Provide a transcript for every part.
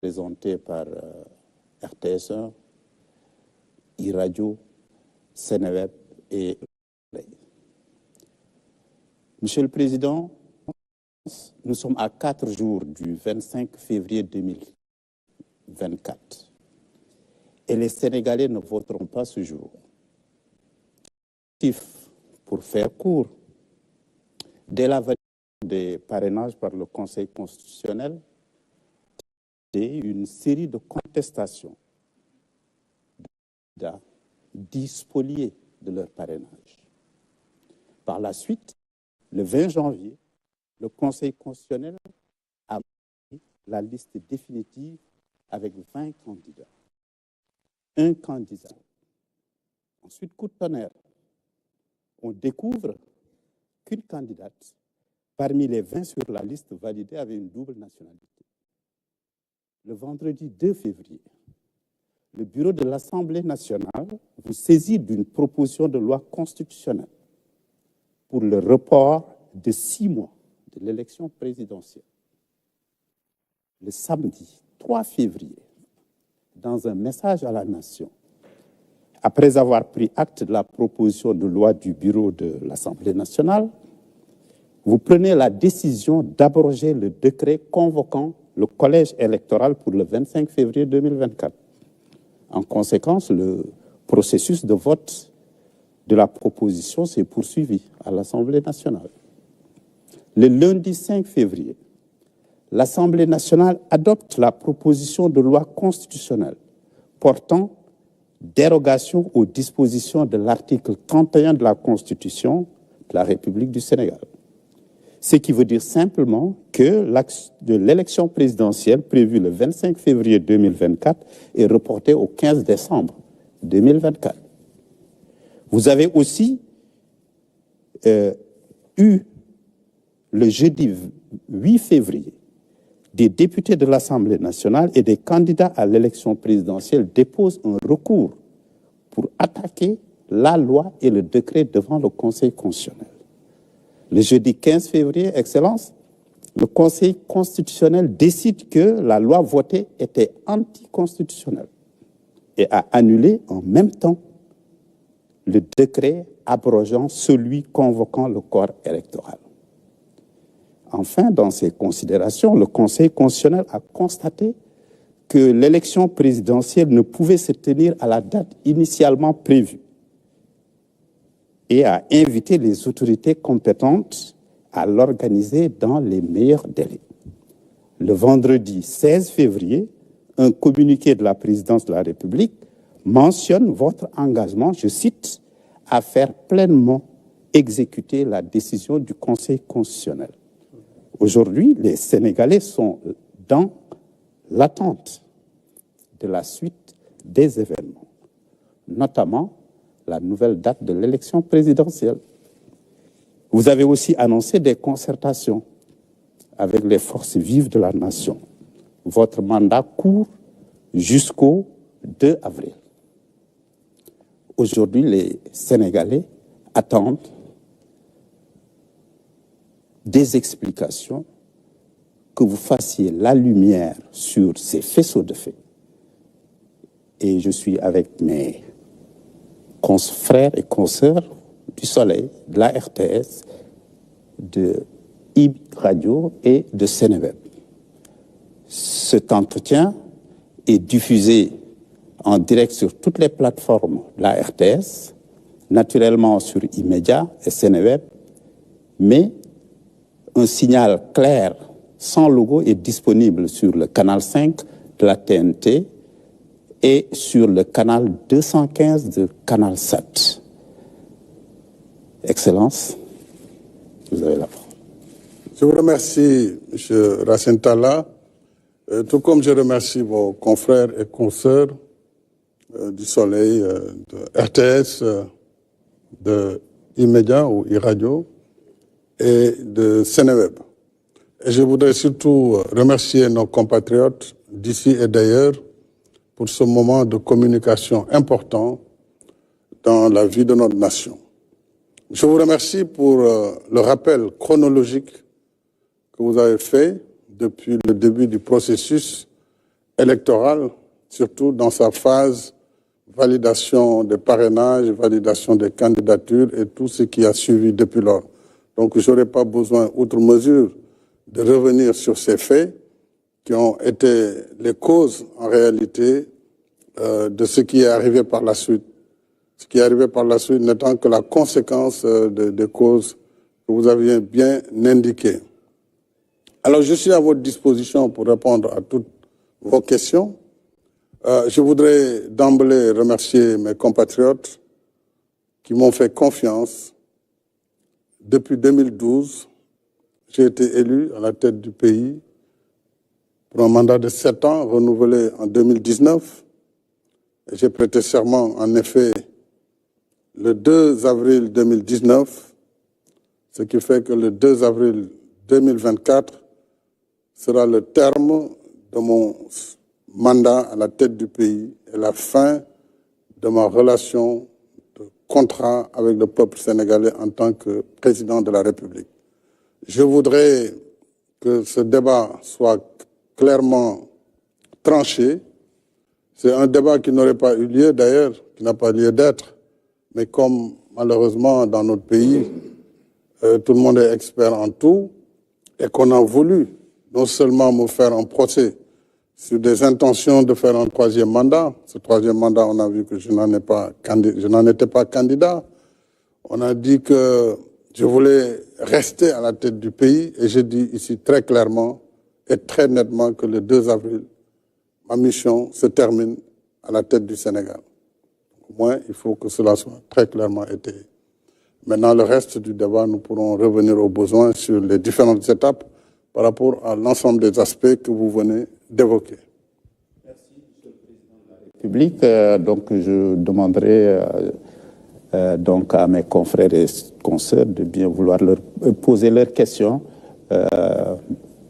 présenté par RTS1, iRadio, Seneweb et Monsieur le Président, nous sommes à 4 jours du 25 février 2024 et les Sénégalais ne voteront pas ce jour. Pour faire court, dès la validation des parrainages par le Conseil constitutionnel, une série de contestations dits spoliés de leur parrainage. Par la suite, le 20 janvier, le Conseil constitutionnel a mis la liste définitive avec 20 candidats. Un candidat. Ensuite, coup de tonnerre. On découvre qu'une candidate, parmi les 20 sur la liste validée, avait une double nationalité. Le vendredi 2 février, le bureau de l'Assemblée nationale vous saisit d'une proposition de loi constitutionnelle pour le report de 6 mois de l'élection présidentielle. Le samedi 3 février, dans un message à la nation, après avoir pris acte de la proposition de loi du bureau de l'Assemblée nationale, vous prenez la décision d'abroger le décret convoquant le collège électoral pour le 25 février 2024. En conséquence, le processus de vote de la proposition s'est poursuivi à l'Assemblée nationale. Le lundi 5 février, l'Assemblée nationale adopte la proposition de loi constitutionnelle portant dérogation aux dispositions de l'article 31 de la Constitution de la République du Sénégal. Ce qui veut dire simplement que l'élection présidentielle prévue le 25 février 2024 est reportée au 15 décembre 2024. Vous avez aussi eu le jeudi 8 février des députés de l'Assemblée nationale et des candidats à l'élection présidentielle déposent un recours pour attaquer la loi et le décret devant le Conseil constitutionnel. Le jeudi 15 février, Excellence, le Conseil constitutionnel décide que la loi votée était anticonstitutionnelle et a annulé en même temps le décret abrogeant celui convoquant le corps électoral. Enfin, dans ses considérations, le Conseil constitutionnel a constaté que l'élection présidentielle ne pouvait se tenir à la date initialement prévue et a invité les autorités compétentes à l'organiser dans les meilleurs délais. Le vendredi 16 février, un communiqué de la présidence de la République mentionne votre engagement, je cite, à faire pleinement exécuter la décision du Conseil constitutionnel. Aujourd'hui, les Sénégalais sont dans l'attente de la suite des événements, notamment la nouvelle date de l'élection présidentielle. Vous avez aussi annoncé des concertations avec les forces vives de la nation. Votre mandat court jusqu'au 2 avril. Aujourd'hui, les Sénégalais attendent des explications, que vous fassiez la lumière sur ces faisceaux de faits. Et je suis avec mes frères et consoeurs du Soleil, de la RTS, de iRadio et de Seneweb. Cet entretien est diffusé en direct sur toutes les plateformes de la RTS, naturellement sur iMédia et Seneweb, mais un signal clair, sans logo, est disponible sur le canal 5 de la TNT et sur le canal 215 de Canal 7. Excellence, vous avez la parole. Je vous remercie, M. Racine Talla, tout comme je remercie vos confrères et consoeurs du Soleil, de RTS, de iMédia ou iRadio et de Seneweb. Et je voudrais surtout remercier nos compatriotes d'ici et d'ailleurs pour ce moment de communication important dans la vie de notre nation. Je vous remercie pour le rappel chronologique que vous avez fait depuis le début du processus électorale, surtout dans sa phase validation des parrainages, validation des candidatures et tout ce qui a suivi depuis lors. Donc, je n'aurai pas besoin, outre mesure, de revenir sur ces faits qui ont été les causes, en réalité, de ce qui est arrivé par la suite. Ce qui est arrivé par la suite n'étant que la conséquence des causes que vous aviez bien indiquées. Alors, je suis à votre disposition pour répondre à toutes vos questions. Je voudrais d'emblée remercier mes compatriotes qui m'ont fait confiance. Depuis 2012, j'ai été élu à la tête du pays pour un mandat de 7 ans, renouvelé en 2019. J'ai prêté serment, en effet, le 2 avril 2019, ce qui fait que le 2 avril 2024 sera le terme de mon mandat à la tête du pays et la fin de ma relation de contrat avec le peuple sénégalais en tant que président de la République. Je voudrais que ce débat soit clairement tranché. C'est un débat qui n'aurait pas eu lieu d'ailleurs, qui n'a pas lieu d'être, mais comme malheureusement dans notre pays, tout le monde est expert en tout et qu'on a voulu non seulement me faire un procès sur des intentions de faire un troisième mandat. Ce troisième mandat, on a vu que je n'en étais pas candidat. On a dit que je voulais rester à la tête du pays et je dis ici très clairement et très nettement que le 2 avril, ma mission se termine à la tête du Sénégal. Au moins, il faut que cela soit très clairement étayé. Maintenant, le reste du débat, nous pourrons revenir aux besoins sur les différentes étapes par rapport à l'ensemble des aspects que vous venez d'évoquer. Merci, Monsieur le Président de la République. Donc, je demanderai donc à mes confrères et consoeurs de bien vouloir leur poser leurs questions.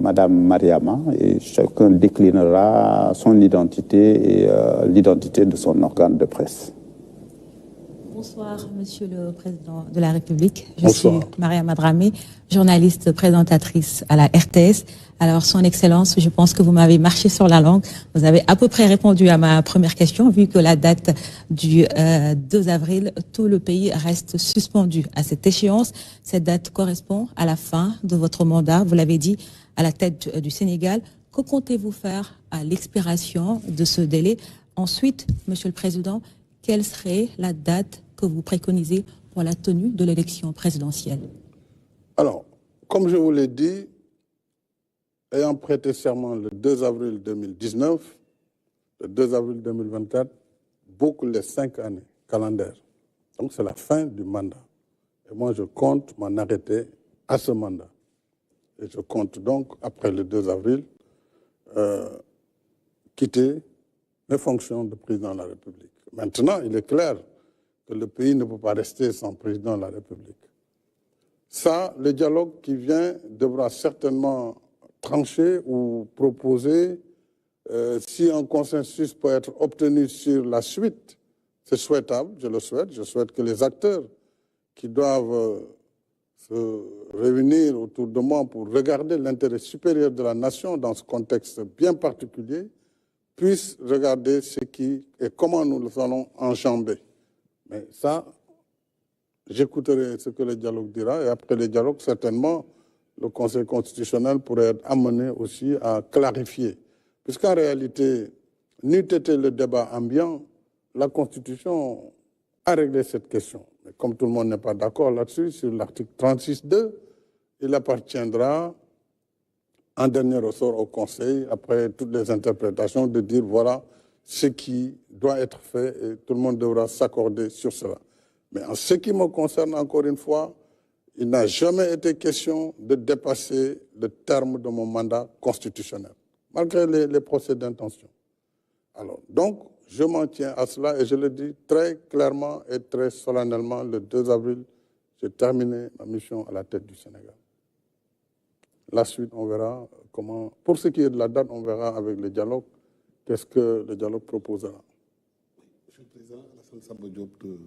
Madame Mariama, et chacun déclinera son identité et l'identité de son organe de presse. Bonsoir, Monsieur le Président de la République. Je Bonsoir. suis Mariama Dramé, journaliste présentatrice à la RTS. Alors, Son Excellence, je pense que vous m'avez marché sur la langue. Vous avez à peu près répondu à ma première question, vu que la date du 2 avril, tout le pays reste suspendu à cette échéance. Cette date correspond à la fin de votre mandat, vous l'avez dit, à la tête du Sénégal. Que comptez-vous faire à l'expiration de ce délai? Ensuite, Monsieur le Président, quelle serait la date que vous préconisez pour la tenue de l'élection présidentielle? Alors, comme je vous l'ai dit, ayant prêté serment le 2 avril 2019, le 2 avril 2024, boucle les 5 années calendaires. Donc, c'est la fin du mandat. Et moi, je compte m'en arrêter à ce mandat. Et je compte donc, après le 2 avril, quitter mes fonctions de président de la République. Maintenant, il est clair que le pays ne peut pas rester sans président de la République. Ça, le dialogue qui vient devra certainement trancher ou proposer, si un consensus peut être obtenu sur la suite, c'est souhaitable, je le souhaite. Je souhaite que les acteurs qui doivent se réunir autour de moi pour regarder l'intérêt supérieur de la nation dans ce contexte bien particulier puissent regarder ce qui et comment nous allons enjamber. Mais ça, j'écouterai ce que le dialogue dira et après le dialogue, certainement, le Conseil constitutionnel pourrait être amené aussi à clarifier. Puisqu'en réalité, n'eût été le débat ambiant, la Constitution a réglé cette question. Mais comme tout le monde n'est pas d'accord là-dessus, sur l'article 36.2, il appartiendra en dernier ressort au Conseil, après toutes les interprétations, de dire voilà ce qui doit être fait et tout le monde devra s'accorder sur cela. Mais en ce qui me concerne, encore une fois, il n'a jamais été question de dépasser le terme de mon mandat constitutionnel, malgré les procès d'intention. Alors, donc, je m'en tiens à cela et je le dis très clairement et très solennellement, le 2 avril, j'ai terminé ma mission à la tête du Sénégal. La suite, on verra comment... Pour ce qui est de la date, on verra avec le dialogue, qu'est-ce que le dialogue proposera. Monsieur le Président, Alassane Samba Diop de